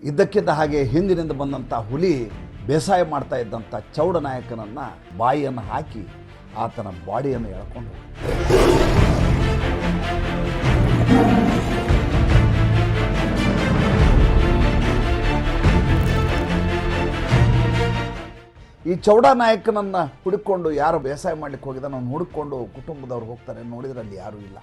ಇದ್ದಕ್ಕಿದ್ದ ಹಾಗೆ ಹಿಂದಿನಿಂದ ಬಂದಂಥ ಹುಲಿ ಬೇಸಾಯ ಮಾಡ್ತಾ ಇದ್ದಂಥ ಚೌಡನಾಯಕನನ್ನು ಬಾಯಿಯನ್ನು ಹಾಕಿ ಆತನ ಬಾಡಿಯನ್ನು ಎಳ್ಕೊಂಡು ಈ ಚೌಡನಾಯಕನನ್ನು ಹುಡುಕೊಂಡು ಯಾರು ಬೇಸಾಯ ಮಾಡ್ಲಿಕ್ಕೆ ಹೋಗಿದ ನಾನು ಹುಡುಕೊಂಡು ಕುಟುಂಬದವ್ರು ಹೋಗ್ತಾರೆ, ನೋಡಿದ್ರೆ ಅಲ್ಲಿ ಯಾರೂ ಇಲ್ಲ.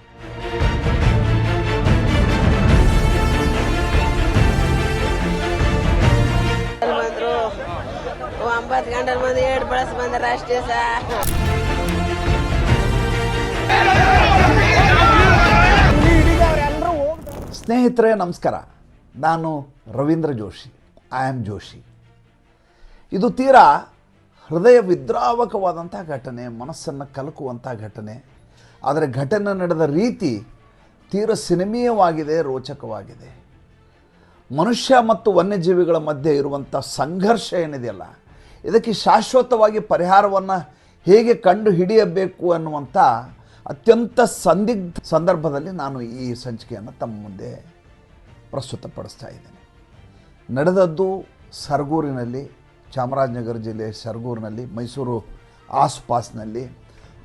ಸ್ನೇಹಿತರೆ ನಮಸ್ಕಾರ, ನಾನು ರವೀಂದ್ರ ಜೋಶಿ, ಐ ಆಮ್ ಜೋಶಿ. ಇದು ತೀರಾ ಹೃದಯ ವಿದ್ರಾವಕವಾದಂಥ ಘಟನೆ, ಮನಸ್ಸನ್ನು ಕಲಕುವಂಥ ಘಟನೆ. ಆದರೆ ಘಟನೆ ನಡೆದ ರೀತಿ ತೀರಾ ಸಿನಿಮೀಯವಾಗಿದೆ, ರೋಚಕವಾಗಿದೆ. ಮನುಷ್ಯ ಮತ್ತು ವನ್ಯಜೀವಿಗಳ ಮಧ್ಯೆ ಇರುವಂಥ ಸಂಘರ್ಷ ಏನಿದೆಯಲ್ಲ, ಇದಕ್ಕೆ ಶಾಶ್ವತವಾಗಿ ಪರಿಹಾರವನ್ನು ಹೇಗೆ ಕಂಡು ಹಿಡಿಯಬೇಕು ಅನ್ನುವಂಥ ಅತ್ಯಂತ ಸಂದಿಗ್ಧ ಸಂದರ್ಭದಲ್ಲಿ ನಾನು ಈ ಸಂಚಿಕೆಯನ್ನು ತಮ್ಮ ಮುಂದೆ ಪ್ರಸ್ತುತಪಡಿಸ್ತಾ ಇದ್ದೇನೆ. ನಡೆದದ್ದು ಸರಗೂರಿನಲ್ಲಿ, ಚಾಮರಾಜನಗರ ಜಿಲ್ಲೆ ಸರಗೂರಿನಲ್ಲಿ, ಮೈಸೂರು ಆಸುಪಾಸಿನಲ್ಲಿ,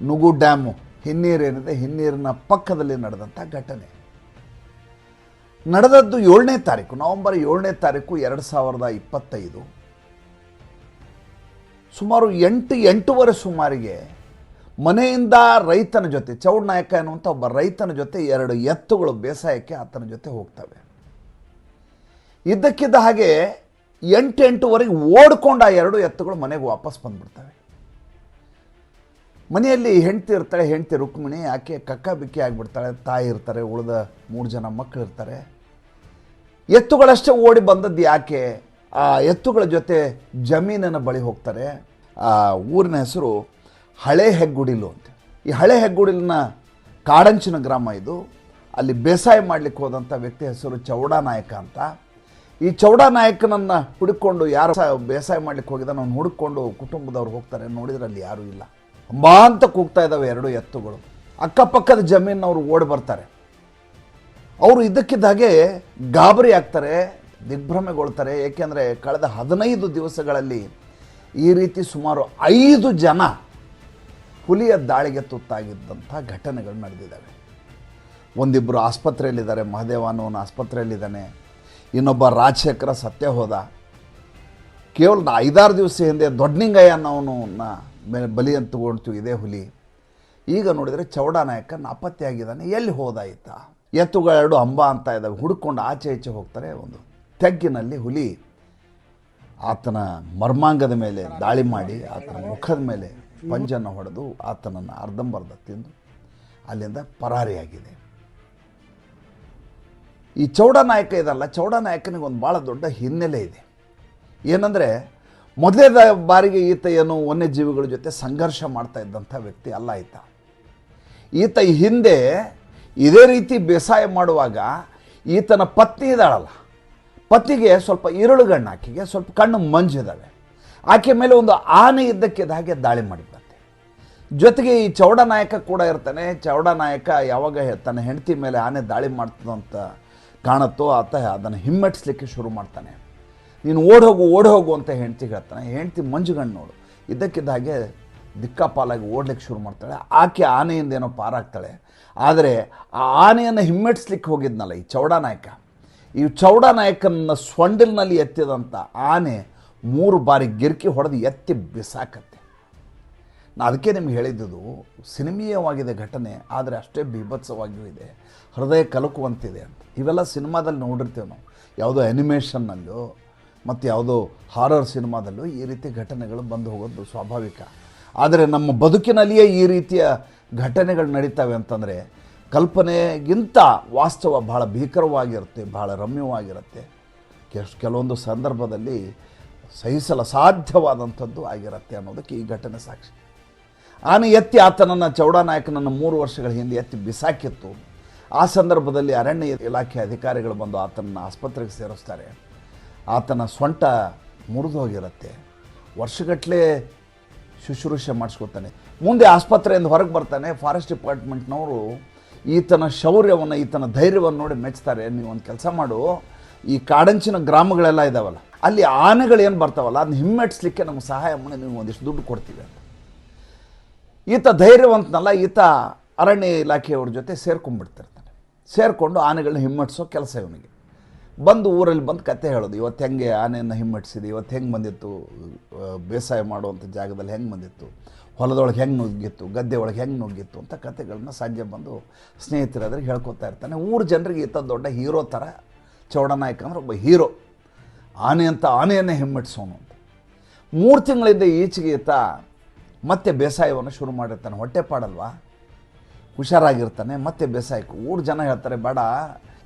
ನುಗು ಡ್ಯಾಮು ಹಿನ್ನೀರೇನಿದೆ, ಹಿನ್ನೀರಿನ ಪಕ್ಕದಲ್ಲಿ ನಡೆದಂಥ ಘಟನೆ. ನಡೆದದ್ದು 7ನೇ ತಾರೀಕು, ನವೆಂಬರ್ 7ನೇ ತಾರೀಕು 2025. ಸುಮಾರು 8-8:30 ಸುಮಾರಿಗೆ ಮನೆಯಿಂದ ರೈತನ ಜೊತೆ, ಚೌಡನಾಯಕ ಎನ್ನುವಂಥ ಒಬ್ಬ ರೈತನ ಜೊತೆ 2 ಎತ್ತುಗಳು ಬೇಸಾಯಕ್ಕೆ ಆತನ ಜೊತೆ ಹೋಗ್ತವೆ. ಇದ್ದಕ್ಕಿದ್ದ ಹಾಗೆ 8-8:30 ಓಡ್ಕೊಂಡು ಆ 2 ಎತ್ತುಗಳು ಮನೆಗೆ ವಾಪಸ್ ಬಂದುಬಿಡ್ತವೆ. ಮನೆಯಲ್ಲಿ ಹೆಂಡತಿ ಇರ್ತಾಳೆ, ಹೆಂಡತಿ ರುಕ್ಮಿಣಿ, ಆಕೆ ಕಕ್ಕ ಬಿಕ್ಕಿ ಆಗಿಬಿಡ್ತಾಳೆ. ತಾಯಿ ಇರ್ತಾರೆ, ಉಳಿದ 3 ಜನ ಮಕ್ಕಳು ಇರ್ತಾರೆ. ಎತ್ತುಗಳಷ್ಟೇ ಓಡಿ ಬಂದದ್ದು ಯಾಕೆ? ಆ ಎತ್ತುಗಳ ಜೊತೆ ಜಮೀನಿನ ಬಳಿ ಹೋಗ್ತಾರೆ. ಆ ಊರಿನ ಹೆಸರು ಹಳೆ ಹೆಗ್ಗುಡಿಲು ಅಂತ. ಈ ಹಳೆ ಹೆಗ್ಗುಡಿಲಿನ ಕಾಡಂಚಿನ ಗ್ರಾಮ ಇದು. ಅಲ್ಲಿ ಬೇಸಾಯ ಮಾಡಲಿಕ್ಕೆ ಹೋದಂಥ ವ್ಯಕ್ತಿ ಹೆಸರು ಚೌಡನಾಯಕ ಅಂತ. ಈ ಚೌಡನಾಯಕನನ್ನು ಹುಡುಕೊಂಡು ಯಾರು ಬೇಸಾಯ ಮಾಡಲಿಕ್ಕೆ ಹೋಗಿದ ನಾನು ಹುಡುಕೊಂಡು ಕುಟುಂಬದವ್ರು ಹೋಗ್ತಾರೆ, ನೋಡಿದ್ರೆ ಅಲ್ಲಿ ಯಾರೂ ಇಲ್ಲ. ಅಂಬಾ ಅಂತ ಕೂಗ್ತಾ ಇದ್ದಾವೆ 2 ಎತ್ತುಗಳು. ಅಕ್ಕಪಕ್ಕದ ಜಮೀನವರು ಓಡಿ ಬರ್ತಾರೆ. ಅವರು ಇದ್ದಕ್ಕಿದ್ದ ಹಾಗೆ ಗಾಬರಿ ಆಗ್ತಾರೆ, ದಿಗ್ಭ್ರಮೆಗೊಳ್ತಾರೆ. ಏಕೆಂದರೆ ಕಳೆದ 15 ದಿವಸಗಳಲ್ಲಿ ಈ ರೀತಿ ಸುಮಾರು 5 ಜನ ಹುಲಿಯ ದಾಳಿಗೆ ತುತ್ತಾಗಿದ್ದಂಥ ಘಟನೆಗಳು ನಡೆದಿದ್ದಾವೆ. ಒಂದಿಬ್ಬರು ಆಸ್ಪತ್ರೆಯಲ್ಲಿದ್ದಾರೆ, ಮಹದೇವ ಅನ್ನೋನು ಆಸ್ಪತ್ರೆಯಲ್ಲಿದ್ದಾನೆ. ಇನ್ನೊಬ್ಬ ರಾಜಶೇಖರ ಸತ್ಯ ಹೋದ. ಕೇವಲ 5-6 ದಿವಸ ಹಿಂದೆ ದೊಡ್ಡನಿಂಗಯ್ಯ ಅನ್ನೋವನ್ನ ಬಲಿ ಅಂತ ತಗೊಂಡ್ತು ಇದೇ ಹುಲಿ. ಈಗ ನೋಡಿದರೆ ಚೌಡನಾಯಕ ನಾಪತ್ತೆಯಾಗಿದ್ದಾನೆ. ಎಲ್ಲಿ ಹೋದಾಯಿತ? ಎತ್ತುಗಳೆರಡು ಅಂಬಾ ಅಂತ ಇದ್ದಾವೆ, ಹುಡುಕೊಂಡು ಆಚೆ ಈಚೆ ಹೋಗ್ತಾರೆ. ಒಂದು ತೆಗ್ಗಿನಲ್ಲಿ ಹುಲಿ ಆತನ ಮರ್ಮಾಂಗದ ಮೇಲೆ ದಾಳಿ ಮಾಡಿ ಆತನ ಮುಖದ ಮೇಲೆ ಪಂಜನ್ನು ಹೊಡೆದು ಆತನನ್ನು ಅರ್ಧಂಬರ್ಧ ತಿಂದು ಅಲ್ಲಿಂದ ಪರಾರಿಯಾಗಿದೆ. ಈ ಚೌಡನಾಯಕ ಇದಲ್ಲ, ಚೌಡನಾಯಕನಿಗೆ ಒಂದು ಭಾಳ ದೊಡ್ಡ ಹಿನ್ನೆಲೆ ಇದೆ. ಏನಂದರೆ ಮೊದಲೇ ಬಾರಿಗೆ ಈತ ಏನು ವನ್ಯಜೀವಿಗಳ ಜೊತೆ ಸಂಘರ್ಷ ಮಾಡ್ತಾ ಇದ್ದಂಥ ವ್ಯಕ್ತಿ ಅಲ್ಲ ಈತ ಹಿಂದೆ ಇದೇ ರೀತಿ ಬೇಸಾಯ ಮಾಡುವಾಗ ಈತನ ಪತ್ನಿ ಇದ್ದಾಳಲ್ಲ, ಪತ್ನಿಗೆ ಸ್ವಲ್ಪ ಇರುಳುಗಣ್ಣು, ಆಕೆಗೆ ಸ್ವಲ್ಪ ಕಣ್ಣು ಮಂಜಿದ್ದಾವೆ. ಆಕೆ ಮೇಲೆ ಒಂದು ಆನೆ ಇದ್ದಕ್ಕಿದ್ದ ಹಾಗೆ ದಾಳಿ ಮಾಡಿಬಿಡುತ್ತೆ. ಜೊತೆಗೆ ಈ ಚೌಡನಾಯಕ ಕೂಡ ಇರ್ತಾನೆ. ಚೌಡನಾಯಕ ಯಾವಾಗ ತನ್ನ ಹೆಂಡತಿ ಮೇಲೆ ಆನೆ ದಾಳಿ ಮಾಡ್ತದಂತ ಕಾಣುತ್ತೋ ಆತ ಅದನ್ನು ಹಿಮ್ಮೆಟ್ಟಿಸ್ಲಿಕ್ಕೆ ಶುರು ಮಾಡ್ತಾನೆ. ನೀನು ಓಡೋಗು ಅಂತ ಹೆಂಡ್ತಿಗೆ ಹೇಳ್ತಾನೆ. ಹೆಂಡ್ತಿ ಮಂಜುಗಣ್ಣು ನೋಡು, ಇದ್ದಕ್ಕಿದ್ದ ಹಾಗೆ ದಿಕ್ಕಾಪಾಲಾಗಿ ಓಡ್ಲಿಕ್ಕೆ ಶುರು ಮಾಡ್ತಾಳೆ. ಆಕೆ ಆನೆಯಿಂದ ಏನೋ ಪಾರಾಗ್ತಾಳೆ. ಆದರೆ ಆ ಆನೆಯನ್ನು ಹಿಮ್ಮೆಟ್ಟಿಸ್ಲಿಕ್ಕೆ ಹೋಗಿದ್ನಲ್ಲ ಈ ಚೌಡನಾಯಕನ ಸೊಂಡಿಲಿನಲ್ಲಿ ಎತ್ತಿದಂಥ ಆನೆ 3 ಬಾರಿ ಗಿರ್ಕಿ ಹೊಡೆದು ಎತ್ತಿ ಬಿಸಾಕತ್ತೆ. ನಾನು ಅದಕ್ಕೆ ನಿಮ್ಗೆ ಹೇಳಿದ್ದು ಸಿನಿಮೀಯವಾಗಿದೆ ಘಟನೆ, ಆದರೆ ಅಷ್ಟೇ ಬೀಭತ್ಸವಾಗಿಯೂ ಇದೆ, ಹೃದಯ ಕಲಕುವಂತಿದೆ ಅಂತ. ಇವೆಲ್ಲ ಸಿನಿಮಾದಲ್ಲಿ ನೋಡಿರ್ತೇವೆ ನಾವು, ಯಾವುದೋ ಆ್ಯನಿಮೇಷನ್ನಲ್ಲೋ ಮತ್ತು ಯಾವುದೋ ಹಾರರ್ ಸಿನಿಮಾದಲ್ಲೂ ಈ ರೀತಿ ಘಟನೆಗಳು ಬಂದು ಹೋಗೋದು ಸ್ವಾಭಾವಿಕ. ಆದರೆ ನಮ್ಮ ಬದುಕಿನಲ್ಲಿಯೇ ಈ ರೀತಿಯ ಘಟನೆಗಳು ನಡೀತವೆ ಅಂತಂದರೆ ಕಲ್ಪನೆಗಿಂತ ವಾಸ್ತವ ಭಾಳ ಭೀಕರವಾಗಿರುತ್ತೆ, ಭಾಳ ರಮ್ಯವಾಗಿರುತ್ತೆ. ಕೆಲವೊಂದು ಸಂದರ್ಭದಲ್ಲಿ ಸಹಿಸಲು ಸಾಧ್ಯವಾದಂಥದ್ದು ಆಗಿರುತ್ತೆ ಅನ್ನೋದಕ್ಕೆ ಈ ಘಟನೆ ಸಾಕ್ಷಿ. ಆನೆ ಎತ್ತಿ ಆತನನ್ನು, ಚೌಡನಾಯಕನನ್ನು 3 ವರ್ಷಗಳ ಹಿಂದೆ ಎತ್ತಿ ಬಿಸಾಕಿತ್ತು. ಆ ಸಂದರ್ಭದಲ್ಲಿ ಅರಣ್ಯ ಇಲಾಖೆ ಅಧಿಕಾರಿಗಳು ಬಂದು ಆತನನ್ನು ಆಸ್ಪತ್ರೆಗೆ ಸೇರಿಸ್ತಾರೆ. ಆತನ ಸೊಂಟ ಮುರಿದು ಹೋಗಿರುತ್ತೆ. ವರ್ಷಗಟ್ಟಲೆ ಶುಶ್ರೂಷೆ ಮಾಡಿಸ್ಕೊತಾನೆ. ಮುಂದೆ ಆಸ್ಪತ್ರೆಯಿಂದ ಹೊರಗೆ ಬರ್ತಾನೆ. ಫಾರೆಸ್ಟ್ ಡಿಪಾರ್ಟ್ಮೆಂಟ್ನವರು ಈತನ ಶೌರ್ಯವನ್ನು, ಈತನ ಧೈರ್ಯವನ್ನು ನೋಡಿ ಮೆಚ್ತಾರೆ. ನೀವು ಒಂದು ಕೆಲಸ ಮಾಡು, ಈ ಕಾಡಂಚಿನ ಗ್ರಾಮಗಳೆಲ್ಲ ಇದ್ದಾವಲ್ಲ, ಅಲ್ಲಿ ಆನೆಗಳೇನು ಬರ್ತಾವಲ್ಲ ಅದನ್ನ ಹಿಮ್ಮೆಟ್ಟಿಸ್ಲಿಕ್ಕೆ ನಮ್ಗೆ ಸಹಾಯ ಮಾಡಿ ನೀವು ಒಂದಿಷ್ಟು ದುಡ್ಡು ಕೊಡ್ತೀವಿ ಅಂತ. ಈತ ಧೈರ್ಯವಂತನಲ್ಲ, ಈತ ಅರಣ್ಯ ಇಲಾಖೆಯವ್ರ ಜೊತೆ ಸೇರ್ಕೊಂಡ್ಬಿಡ್ತಿರ್ತಾನೆ. ಸೇರಿಕೊಂಡು ಆನೆಗಳನ್ನ ಹಿಮ್ಮೆಟ್ಟಿಸೋ ಕೆಲಸ ಇವನಿಗೆ. ಬಂದು ಊರಲ್ಲಿ ಬಂದು ಕತೆ ಹೇಳೋದು, ಇವತ್ತು ಹೆಂಗೆ ಆನೆಯನ್ನು ಹಿಮ್ಮೆಟ್ಟಿಸಿದೆ, ಇವತ್ತು ಹೆಂಗೆ ಬಂದಿತ್ತು, ಬೇಸಾಯ ಮಾಡುವಂಥ ಜಾಗದಲ್ಲಿ ಹೆಂಗೆ ಬಂದಿತ್ತು, ಹೊಲದೊಳಗೆ ಹೆಂಗೆ ನುಗ್ಗಿತ್ತು, ಗದ್ದೆ ಒಳಗೆ ಹೆಂಗೆ ನುಗ್ಗಿತ್ತು ಅಂತ ಕತೆಗಳನ್ನ ಸಂಜೆ ಬಂದು ಸ್ನೇಹಿತರಾದ್ರೆ ಹೇಳ್ಕೊತಾ ಇರ್ತಾನೆ. ಊರು ಜನರಿಗೆ ಈತ ದೊಡ್ಡ ಹೀರೋ ಥರ. ಚೌಡನಾಯಕ ಅಂದ್ರೆ ಒಬ್ಬ ಹೀರೋ, ಆನೆ ಅಂತ ಆನೆಯನ್ನೇ ಹಿಮ್ಮೆಟ್ಟಿಸೋನು ಅಂತ. 3 ತಿಂಗಳಿಂದ ಈಚೆಗೆ ಈತ ಮತ್ತೆ ಬೇಸಾಯವನ್ನು ಶುರು ಮಾಡಿರ್ತಾನೆ. ಹೊಟ್ಟೆ ಪಾಡಲ್ವಾ, ಹುಷಾರಾಗಿರ್ತಾನೆ. ಮತ್ತೆ ಬೇಸಾಯಕ್ಕೆ ಊರು ಜನ ಹೇಳ್ತಾರೆ, ಬೇಡ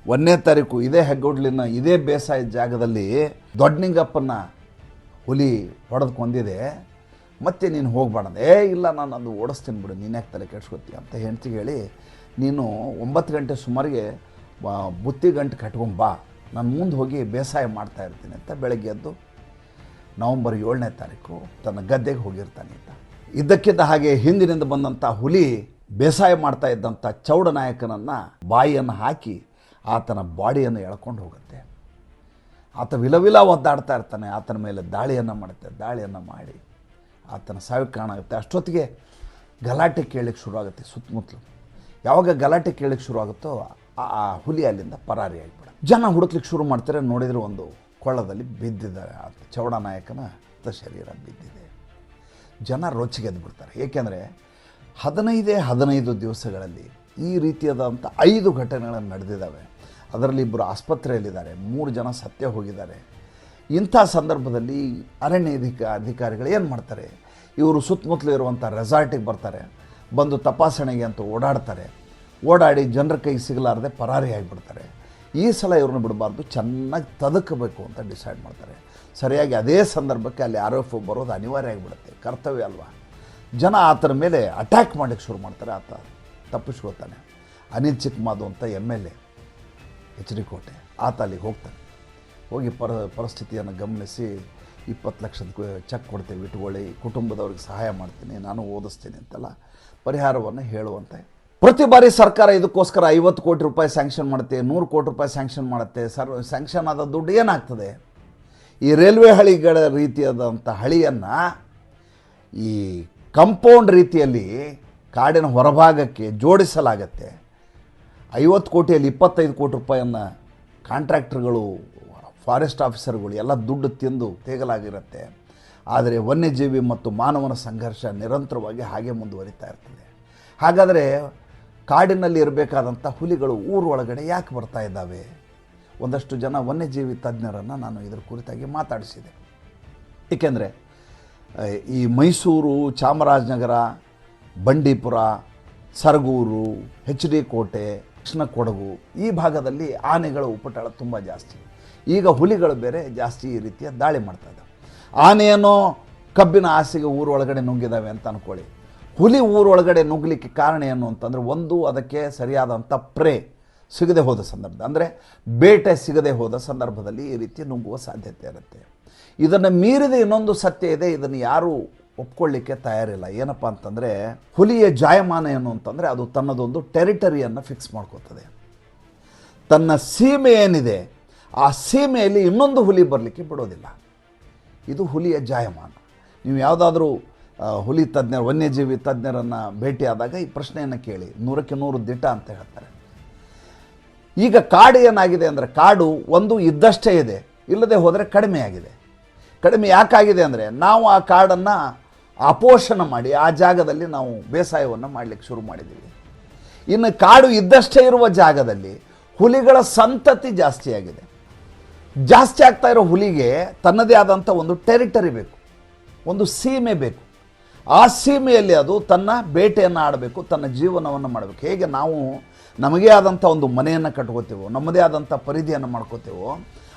1ನೇ ತಾರೀಕು ಇದೇ ಹೆಗ್ಗೋಡ್ಲಿನ ಇದೇ ಬೇಸಾಯದ ಜಾಗದಲ್ಲಿ ದೊಡ್ಡನಿಂಗಪ್ಪನ ಹುಲಿ ಹೊಡೆದು ಕೊಂದಿದೆ, ಮತ್ತೆ ನೀನು ಹೋಗಬೇಡ. ಇಲ್ಲ ನಾನು ಅದು ಓಡಿಸ್ತೀನಿ ಬಿಡು, ನೀನು ಯಾಕೆ ತಲೆ ಕೆಡ್ಸ್ಕೊತೀಯ ಅಂತ ಹೆಂಡ್ತಿಗೆ ಹೇಳಿ, ನೀನು 9 ಗಂಟೆ ಸುಮಾರಿಗೆ ಬುತ್ತಿ ಗಂಟೆ ಕಟ್ಕೊಂಬಾ, ನಾನು ಮುಂದೆ ಹೋಗಿ ಬೇಸಾಯ ಮಾಡ್ತಾ ಇರ್ತೀನಿ ಅಂತ ಬೆಳಗ್ಗೆ ಎದ್ದು ನವಂಬರ್ 7ನೇ ತಾರೀಕು ತನ್ನ ಗದ್ದೆಗೆ ಹೋಗಿರ್ತಾನೆ ಈತ. ಇದ್ದಕ್ಕಿದ್ದ ಹಾಗೆ ಹಿಂದಿನಿಂದ ಬಂದಂಥ ಹುಲಿ ಬೇಸಾಯ ಮಾಡ್ತಾ ಇದ್ದಂಥ ಚೌಡನಾಯಕನನ್ನು ಬಾಯಿಯನ್ನು ಹಾಕಿ ಆತನ ಬಾಡಿಯನ್ನು ಎಳ್ಕೊಂಡು ಹೋಗುತ್ತೆ. ಆತ ವಿಲವಿಲ ಒದ್ದಾಡ್ತಾ ಇರ್ತಾನೆ. ಆತನ ಮೇಲೆ ದಾಳಿಯನ್ನು ಮಾಡುತ್ತೆ. ದಾಳಿಯನ್ನು ಮಾಡಿ ಆತನ ಸಾವಿಗೆ ಕಾಣಾಗುತ್ತೆ. ಅಷ್ಟೊತ್ತಿಗೆ ಗಲಾಟೆ ಕೇಳಲಿಕ್ಕೆ ಶುರುವಾಗುತ್ತೆ ಸುತ್ತಮುತ್ತಲು. ಯಾವಾಗ ಗಲಾಟೆ ಕೇಳಲಿಕ್ಕೆ ಶುರುವಾಗುತ್ತೋ ಆ ಹುಲಿ ಅಲ್ಲಿಂದ ಪರಾರಿ ಆಗಿಬಿಡ. ಜನ ಹುಡುಕ್ಲಿಕ್ಕೆ ಶುರು ಮಾಡ್ತಾರೆ. ನೋಡಿದರೆ ಒಂದು ಕೊಳ್ಳದಲ್ಲಿ ಬಿದ್ದಿದ್ದಾರೆ, ಆ ಚೌಡನಾಯಕನ ಶರೀರ ಬಿದ್ದಿದೆ. ಜನ ರೊಚ್ಚಿಗೆದ್ದು ಬಿಡ್ತಾರೆ. ಏಕೆಂದರೆ 15 ದಿವಸಗಳಲ್ಲಿ ಈ ರೀತಿಯಾದಂಥ 5 ಘಟನೆಗಳನ್ನು ನಡೆದಿದ್ದಾವೆ. ಅದರಲ್ಲಿ 2 ಆಸ್ಪತ್ರೆಯಲ್ಲಿದ್ದಾರೆ, 3 ಜನ ಸತ್ಯ ಹೋಗಿದ್ದಾರೆ. ಇಂಥ ಸಂದರ್ಭದಲ್ಲಿ ಅರಣ್ಯ ಅಧಿಕಾರಿಗಳು ಏನು ಮಾಡ್ತಾರೆ, ಇವರು ಸುತ್ತಮುತ್ತಲು ಇರುವಂಥ ರೆಸಾರ್ಟಿಗೆ ಬರ್ತಾರೆ. ಬಂದು ತಪಾಸಣೆಗೆ ಅಂತ ಓಡಾಡ್ತಾರೆ. ಓಡಾಡಿ ಜನರ ಕೈಗೆ ಸಿಗಲಾರದೆ ಪರಾರಿ ಆಗಿಬಿಡ್ತಾರೆ. ಈ ಸಲ ಇವ್ರನ್ನ ಬಿಡಬಾರ್ದು, ಚೆನ್ನಾಗಿ ತದಕಬೇಕು ಅಂತ ಡಿಸೈಡ್ ಮಾಡ್ತಾರೆ. ಸರಿಯಾಗಿ ಅದೇ ಸಂದರ್ಭಕ್ಕೆ ಅಲ್ಲಿ RFO ಬರೋದು ಅನಿವಾರ್ಯ ಆಗಿಬಿಡುತ್ತೆ, ಕರ್ತವ್ಯ ಅಲ್ವಾ. ಜನ ಆತನ ಮೇಲೆ ಅಟ್ಯಾಕ್ ಮಾಡಲಿಕ್ಕೆ ಶುರು ಮಾಡ್ತಾರೆ. ಆತ ತಪ್ಪಿಸ್ಕೋತಾನೆ. ಅನಿಲ್ ಚಿಕ್ಕಮಾದು ಅಂತ MLA HD ಕೋಟೆ, ಆತ ಅಲ್ಲಿಗೆ ಹೋಗ್ತಾನೆ. ಹೋಗಿ ಪರಿಸ್ಥಿತಿಯನ್ನು ಗಮನಿಸಿ 20 ಲಕ್ಷದ ಚೆಕ್ ಕೊಡ್ತೀವಿ, ಇಟ್ಕೊಳ್ಳಿ, ಕುಟುಂಬದವ್ರಿಗೆ ಸಹಾಯ ಮಾಡ್ತೀನಿ, ನಾನು ಓದಿಸ್ತೀನಿ ಅಂತೆಲ್ಲ ಪರಿಹಾರವನ್ನು ಹೇಳುವಂತೆ. ಪ್ರತಿ ಬಾರಿ ಸರ್ಕಾರ ಇದಕ್ಕೋಸ್ಕರ 50 ಕೋಟಿ ರೂಪಾಯಿ ಸ್ಯಾಂಕ್ಷನ್ ಮಾಡುತ್ತೆ, 100 ಕೋಟಿ ರೂಪಾಯಿ ಸ್ಯಾಂಕ್ಷನ್ ಮಾಡುತ್ತೆ. ಸ್ಯಾಂಕ್ಷನ್ ಆದ ದುಡ್ಡು ಏನಾಗ್ತದೆ? ಈ ರೈಲ್ವೆ ಹಳಿಗಳ ರೀತಿಯಾದಂಥ ಹಳಿಯನ್ನು ಈ ಕಂಪೌಂಡ್ ರೀತಿಯಲ್ಲಿ ಕಾಡಿನ ಹೊರಭಾಗಕ್ಕೆ ಜೋಡಿಸಲಾಗತ್ತೆ. 50 ಕೋಟಿಯಲ್ಲಿ 25 ಕೋಟಿ ರೂಪಾಯಿಯನ್ನು ಕಾಂಟ್ರಾಕ್ಟರ್ಗಳು, ಫಾರೆಸ್ಟ್ ಆಫೀಸರ್ಗಳು ಎಲ್ಲ ದುಡ್ಡು ತಿಂದು ತೇಗಲಾಗಿರುತ್ತೆ. ಆದರೆ ವನ್ಯಜೀವಿ ಮತ್ತು ಮಾನವನ ಸಂಘರ್ಷ ನಿರಂತರವಾಗಿ ಹಾಗೆ ಮುಂದುವರಿತಾ ಇರ್ತದೆ. ಹಾಗಾದರೆ ಕಾಡಿನಲ್ಲಿ ಇರಬೇಕಾದಂಥ ಹುಲಿಗಳು ಊರೊಳಗಡೆ ಯಾಕೆ ಬರ್ತಾ ಇದ್ದಾವೆ? ಒಂದಷ್ಟು ಜನ ವನ್ಯಜೀವಿ ತಜ್ಞರನ್ನು ನಾನು ಇದರ ಕುರಿತಾಗಿ ಮಾತಾಡಿಸಿದೆ. ಏಕೆಂದರೆ ಈ ಮೈಸೂರು, ಚಾಮರಾಜನಗರ, ಬಂಡೀಪುರ, ಸರಗೂರು, HD ಕೋಟೆ, ದಕ್ಷಿಣ ಕೊಡಗು ಈ ಭಾಗದಲ್ಲಿ ಆನೆಗಳ ಉಪಟಳ ತುಂಬ ಜಾಸ್ತಿ. ಈಗ ಹುಲಿಗಳು ಬೇರೆ ಜಾಸ್ತಿ ಈ ರೀತಿಯ ದಾಳಿ ಮಾಡ್ತಾ ಇದ್ದಾವೆ. ಆನೆಯೇನೋ ಕಬ್ಬಿನ ಆಸೆಗೆ ಊರೊಳಗಡೆ ನುಗ್ಗಿದ್ದಾವೆ ಅಂತ ಅಂದ್ಕೊಳ್ಳಿ. ಹುಲಿ ಊರೊಳಗಡೆ ನುಗ್ಗಲಿಕ್ಕೆ ಕಾರಣ ಏನು ಅಂತಂದರೆ, ಒಂದು ಅದಕ್ಕೆ ಸರಿಯಾದಂಥ ಪ್ರೇ ಸಿಗದೆ ಹೋದ ಸಂದರ್ಭ, ಅಂದರೆ ಬೇಟೆ ಸಿಗದೆ ಹೋದ ಸಂದರ್ಭದಲ್ಲಿ ಈ ರೀತಿ ನುಗ್ಗುವ ಸಾಧ್ಯತೆ ಇರುತ್ತೆ. ಇದನ್ನು ಮೀರಿದ ಇನ್ನೊಂದು ಸತ್ಯ ಇದೆ, ಇದನ್ನು ಯಾರೂ ಒಪ್ಕೊಳ್ಳಿಕ್ಕೆ ತಯಾರಿಲ್ಲ. ಏನಪ್ಪ ಅಂತಂದರೆ, ಹುಲಿಯ ಜಾಯಮಾನ ಏನು ಅಂತಂದರೆ, ಅದು ತನ್ನದೊಂದು ಟೆರಿಟರಿಯನ್ನು ಫಿಕ್ಸ್ ಮಾಡ್ಕೋತದೆ. ತನ್ನ ಸೀಮೆ ಏನಿದೆ ಆ ಸೀಮೆಯಲ್ಲಿ ಇನ್ನೊಂದು ಹುಲಿ ಬರಲಿಕ್ಕೆ ಬಿಡೋದಿಲ್ಲ. ಇದು ಹುಲಿಯ ಜಾಯಮಾನ. ನೀವು ಯಾವುದಾದ್ರೂ ಹುಲಿ ತಜ್ಞರು, ವನ್ಯಜೀವಿ ತಜ್ಞರನ್ನು ಭೇಟಿಯಾದಾಗ ಈ ಪ್ರಶ್ನೆಯನ್ನು ಕೇಳಿ, 100ಕ್ಕೆ 100 ದಿಟ ಅಂತ ಹೇಳ್ತಾರೆ. ಈಗ ಕಾಡು ಏನಾಗಿದೆ ಅಂದರೆ, ಕಾಡು ಒಂದು ಇದ್ದಷ್ಟೇ ಇದೆ, ಇಲ್ಲದೆ ಹೋದರೆ ಕಡಿಮೆ ಆಗಿದೆ. ಕಡಿಮೆ ಯಾಕಾಗಿದೆ ಅಂದರೆ, ನಾವು ಆ ಕಾಡನ್ನು ಅಪೋಷಣ ಮಾಡಿ ಆ ಜಾಗದಲ್ಲಿ ನಾವು ಬೇಸಾಯವನ್ನು ಮಾಡಲಿಕ್ಕೆ ಶುರು ಮಾಡಿದ್ದೀವಿ. ಇನ್ನು ಕಾಡು ಇದ್ದಷ್ಟೇ ಇರುವ ಜಾಗದಲ್ಲಿ ಹುಲಿಗಳ ಸಂತತಿ ಜಾಸ್ತಿಯಾಗಿದೆ. ಜಾಸ್ತಿ ಆಗ್ತಾ ಇರೋ ಹುಲಿಗೆ ತನ್ನದೇ ಆದಂಥ ಒಂದು ಟೆರಿಟರಿ ಬೇಕು, ಒಂದು ಸೀಮೆ ಬೇಕು. ಆ ಸೀಮೆಯಲ್ಲಿ ಅದು ತನ್ನ ಬೇಟೆಯನ್ನು ಆಡಬೇಕು, ತನ್ನ ಜೀವನವನ್ನು ಮಾಡಬೇಕು. ಹೇಗೆ ನಾವು ನಮಗೇ ಆದಂಥ ಒಂದು ಮನೆಯನ್ನು ಕಟ್ಕೋತೇವೋ, ನಮ್ಮದೇ ಆದಂಥ ಪರಿಧಿಯನ್ನು ಮಾಡ್ಕೋತೇವೋ,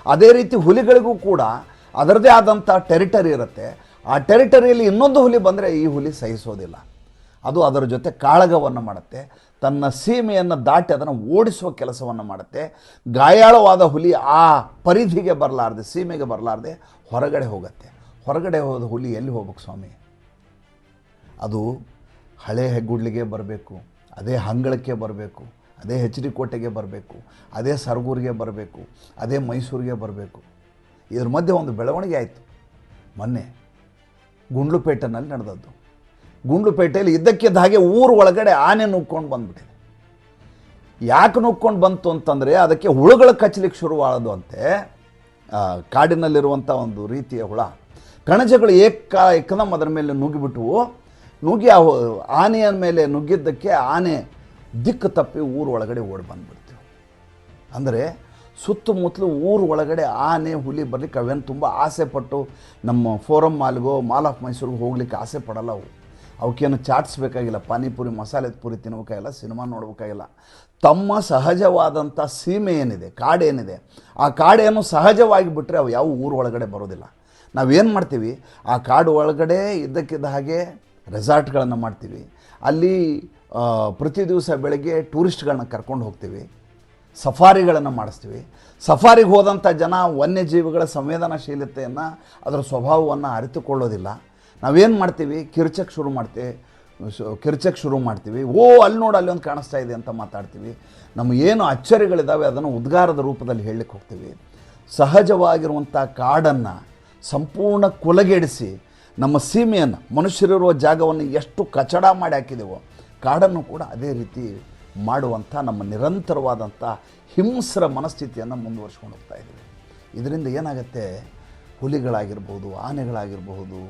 ಅದೇ ರೀತಿ ಹುಲಿಗಳಿಗೂ ಕೂಡ ಅದರದೇ ಆದಂಥ ಟೆರಿಟರಿ ಇರುತ್ತೆ. ಆ ಟೆರಿಟರಿಯಲ್ಲಿ ಇನ್ನೊಂದು ಹುಲಿ ಬಂದರೆ ಈ ಹುಲಿ ಸಹಿಸೋದಿಲ್ಲ. ಅದು ಅದರ ಜೊತೆ ಕಾಳಗವನ್ನು ಮಾಡುತ್ತೆ, ತನ್ನ ಸೀಮೆಯನ್ನು ದಾಟಿ ಅದನ್ನು ಓಡಿಸುವ ಕೆಲಸವನ್ನು ಮಾಡುತ್ತೆ. ಗಾಯಾಳವಾದ ಹುಲಿ ಆ ಪರಿಧಿಗೆ ಬರಲಾರ್ದೆ, ಸೀಮೆಗೆ ಬರಲಾರ್ದೆ ಹೊರಗಡೆ ಹೋಗುತ್ತೆ. ಹೊರಗಡೆ ಹೋದ ಹುಲಿ ಎಲ್ಲಿ ಹೋಗ್ಬೇಕು ಸ್ವಾಮಿ? ಅದು ಹಳೆ ಹೆಗ್ಗುಡ್ಲಿಗೆ ಬರಬೇಕು, ಅದೇ ಹಂಗಳಕ್ಕೆ ಬರಬೇಕು, ಅದೇ ಎಚ್ ಡಿ ಕೋಟೆಗೆ ಬರಬೇಕು, ಅದೇ ಸರಗೂರಿಗೆ ಬರಬೇಕು, ಅದೇ ಮೈಸೂರಿಗೆ ಬರಬೇಕು. ಇದ್ರ ಮಧ್ಯೆ ಒಂದು ಬೆಳವಣಿಗೆ ಆಯಿತು ಮೊನ್ನೆ ಗುಂಡ್ಲುಪೇಟೆನಲ್ಲಿ ನಡೆದದ್ದು. ಗುಂಡ್ಲುಪೇಟೆಯಲ್ಲಿ ಇದ್ದಕ್ಕಿದ್ದ ಹಾಗೆ ಊರು ಒಳಗಡೆ ಆನೆ ನುಗ್ಕೊಂಡು ಬಂದ್ಬಿಟ್ಟಿದೆ. ಯಾಕೆ ನುಗ್ಕೊಂಡು ಬಂತು ಅಂತಂದರೆ ಅದಕ್ಕೆ ಹುಳುಗಳು ಕಚ್ಚಲಿಕ್ಕೆ ಶುರುವಾದವು ಅಂತೆ. ಕಾಡಿನಲ್ಲಿರುವಂಥ ಒಂದು ರೀತಿಯ ಹುಳ ಕಣಜಗಳು ಏಕದಮ್ ಅದರ ಮೇಲೆ ನುಗ್ಗಿಬಿಟ್ಟವು. ನುಗ್ಗಿ ಆ ಆನೆಯ ಮೇಲೆ ನುಗ್ಗಿದ್ದಕ್ಕೆ ಆನೆ ದಿಕ್ಕು ತಪ್ಪಿ ಊರು ಒಳಗಡೆ ಓಡಿ ಬಂದುಬಿಡ್ತೀವಿ. ಅಂದರೆ ಸುತ್ತಮುತ್ತಲು ಊರು ಒಳಗಡೆ ಆನೆ ಹುಲಿ ಬರಲಿಕ್ಕೆ ಅವೇನು ತುಂಬ ಆಸೆ ಪಟ್ಟು ನಮ್ಮ ಫೋರಮ್ ಮಾಲ್ಗೋ ಮಾಲ್ ಆಫ್ ಮೈಸೂರಿಗೆ ಹೋಗ್ಲಿಕ್ಕೆ ಆಸೆ ಪಡಲ್ಲ. ಅವಕ್ಕೇನು ಚಾಟ್ಸ್ಬೇಕಾಗಿಲ್ಲ, ಪಾನಿಪುರಿ ಮಸಾಲೆ ಪುರಿ ತಿನ್ನಬೇಕಾಗಿಲ್ಲ, ಸಿನಿಮಾ ನೋಡಬೇಕಾಗಿಲ್ಲ. ತಮ್ಮ ಸಹಜವಾದಂಥ ಸೀಮೆ ಏನಿದೆ, ಕಾಡೇನಿದೆ, ಆ ಕಾಡೇನು ಸಹಜವಾಗಿ ಬಿಟ್ಟರೆ ಅವು ಯಾವ ಊರು ಒಳಗಡೆ ಬರೋದಿಲ್ಲ. ನಾವೇನು ಮಾಡ್ತೀವಿ, ಆ ಕಾಡು ಒಳಗಡೆ ಇದ್ದಕ್ಕಿದ್ದ ಹಾಗೆ ರೆಸಾರ್ಟ್ಗಳನ್ನು ಮಾಡ್ತೀವಿ. ಅಲ್ಲಿ ಪ್ರತಿ ದಿವಸ ಬೆಳಗ್ಗೆ ಟೂರಿಸ್ಟ್ಗಳನ್ನ ಕರ್ಕೊಂಡು ಹೋಗ್ತೀವಿ, ಸಫಾರಿಗಳನ್ನು ಮಾಡಿಸ್ತೀವಿ. ಸಫಾರಿಗೆ ಹೋದಂಥ ಜನ ವನ್ಯಜೀವಿಗಳ ಸಂವೇದನಾಶೀಲತೆಯನ್ನು, ಅದರ ಸ್ವಭಾವವನ್ನು ಅರಿತುಕೊಳ್ಳೋದಿಲ್ಲ. ನಾವೇನು ಮಾಡ್ತೀವಿ, ಕಿರ್ಚಕ್ಕೆ ಶುರು ಮಾಡ್ತೀವಿ. ಅಲ್ಲಿ ನೋಡು, ಅಲ್ಲಿ ಒಂದು ಕಾಣಿಸ್ತಾ ಇದೆ ಅಂತ ಮಾತಾಡ್ತೀವಿ. ನಮಗೇನು ಅಚ್ಚರಿಗಳಿದ್ದಾವೆ ಅದನ್ನು ಉದ್ಗಾರದ ರೂಪದಲ್ಲಿ ಹೇಳಲಿಕ್ಕೆ ಹೋಗ್ತೀವಿ. ಸಹಜವಾಗಿರುವಂಥ ಕಾಡನ್ನು ಸಂಪೂರ್ಣ ಕುಲಗೆಡಿಸಿ ನಮ್ಮ ಸೀಮೆಯನ್ನು, ಮನುಷ್ಯರಿರುವ ಜಾಗವನ್ನು ಎಷ್ಟು ಕಚಡ ಮಾಡಿ ಹಾಕಿದೆವೋ, ಕಾಡನ್ನು ಕೂಡ ಅದೇ ರೀತಿ ಮಾಡುವಂಥ ನಮ್ಮ ನಿರಂತರವಾದಂಥ ಹಿಂಸ್ರ ಮನಸ್ಥಿತಿಯನ್ನು ಮುಂದುವರ್ಸ್ಕೊಂಡು ಹೋಗ್ತಾ ಇದ್ದೀವಿ. ಇದರಿಂದ ಏನಾಗುತ್ತೆ, ಹುಲಿಗಳಾಗಿರ್ಬೋದು, ಆನೆಗಳಾಗಿರ್ಬಹುದು,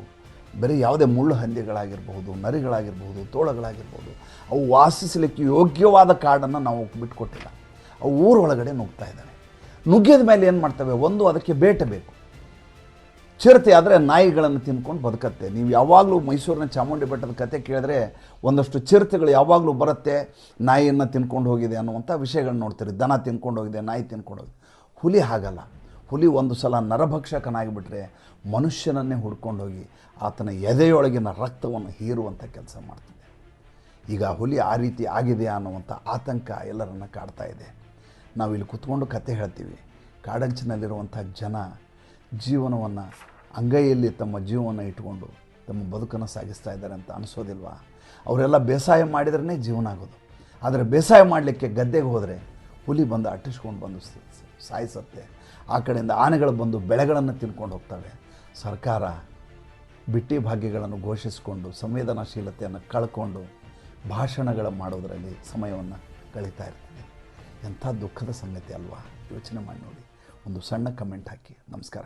ಬೇರೆ ಯಾವುದೇ ಮುಳ್ಳು ಹಂದಿಗಳಾಗಿರ್ಬಹುದು, ನರಿಗಳಾಗಿರ್ಬಹುದು, ತೋಳಗಳಾಗಿರ್ಬೋದು, ಅವು ವಾಸಿಸಲಿಕ್ಕೆ ಯೋಗ್ಯವಾದ ಕಾಡನ್ನು ನಾವು ಬಿಟ್ಕೊಟ್ಟಿಲ್ಲ. ಅವು ಊರೊಳಗಡೆ ನುಗ್ತಾ ಇದ್ದಾವೆ. ನುಗ್ಗಿದ ಮೇಲೆ ಏನು ಮಾಡ್ತವೆ, ಒಂದು ಅದಕ್ಕೆ ಬೇಟೆ ಬೇಕು. ಚಿರತೆ ಆದರೆ ನಾಯಿಗಳನ್ನು ತಿನ್ಕೊಂಡು ಬದುಕತ್ತೆ. ನೀವು ಯಾವಾಗಲೂ ಮೈಸೂರಿನ ಚಾಮುಂಡಿ ಬೆಟ್ಟದ ಕತೆ ಕೇಳಿದ್ರೆ ಒಂದಷ್ಟು ಚಿರತೆಗಳು ಯಾವಾಗಲೂ ಬರುತ್ತೆ, ನಾಯಿಯನ್ನು ತಿನ್ಕೊಂಡು ಹೋಗಿದೆ ಅನ್ನುವಂಥ ವಿಷಯಗಳನ್ನ ನೋಡ್ತೀರಿ. ದನ ತಿನ್ಕೊಂಡು ಹೋಗಿದೆ, ನಾಯಿ ತಿನ್ಕೊಂಡು ಹೋಗಿದೆ. ಹುಲಿ ಹಾಗಲ್ಲ. ಹುಲಿ ಒಂದು ಸಲ ನರಭಕ್ಷಕನಾಗಿಬಿಟ್ರೆ ಮನುಷ್ಯನನ್ನೇ ಹುಡ್ಕೊಂಡೋಗಿ ಆತನ ಎದೆಯೊಳಗಿನ ರಕ್ತವನ್ನು ಹೀರುವಂಥ ಕೆಲಸ ಮಾಡ್ತಿದೆ. ಈಗ ಹುಲಿ ಆ ರೀತಿ ಆಗಿದೆಯಾ ಅನ್ನುವಂಥ ಆತಂಕ ಎಲ್ಲರನ್ನ ಕಾಡ್ತಾ ಇದೆ. ನಾವು ಇಲ್ಲಿ ಕುತ್ಕೊಂಡು ಕತೆ ಹೇಳ್ತೀವಿ. ಕಾಡಂಚಿನಲ್ಲಿರುವಂಥ ಜನ ಜೀವನವನ್ನು ಅಂಗೈಯಲ್ಲಿ ತಮ್ಮ ಜೀವನ ಇಟ್ಕೊಂಡು ತಮ್ಮ ಬದುಕನ್ನು ಸಾಗಿಸ್ತಾ ಇದ್ದಾರೆ ಅಂತ ಅನಿಸೋದಿಲ್ವಾ? ಅವರೆಲ್ಲ ಬೇಸಾಯ ಮಾಡಿದ್ರೇ ಜೀವನ ಆಗೋದು. ಆದರೆ ಬೇಸಾಯ ಮಾಡಲಿಕ್ಕೆ ಗದ್ದೆಗೆ ಹೋದರೆ ಹುಲಿ ಬಂದು ಅಟ್ಟಿಸ್ಕೊಂಡು ಬಂದು ಸಾಯಿಸುತ್ತೆ. ಆ ಕಡೆಯಿಂದ ಆನೆಗಳು ಬಂದು ಬೆಳೆಗಳನ್ನು ತಿನ್ಕೊಂಡು ಹೋಗ್ತವೆ. ಸರ್ಕಾರ ಬಿಟ್ಟಿ ಭಾಗ್ಯಗಳನ್ನು ಘೋಷಿಸಿಕೊಂಡು ಸಂವೇದನಾಶೀಲತೆಯನ್ನು ಕಳ್ಕೊಂಡು ಭಾಷಣಗಳ ಮಾಡೋದರಲ್ಲಿ ಸಮಯವನ್ನು ಕಳೀತಾ ಇರ್ತದೆ. ಎಂಥ ದುಃಖದ ಸಂಗತಿ ಅಲ್ವಾ? ಯೋಚನೆ ಮಾಡಿ ನೋಡಿ. ಒಂದು ಸಣ್ಣ ಕಮೆಂಟ್ ಹಾಕಿ. ನಮಸ್ಕಾರ.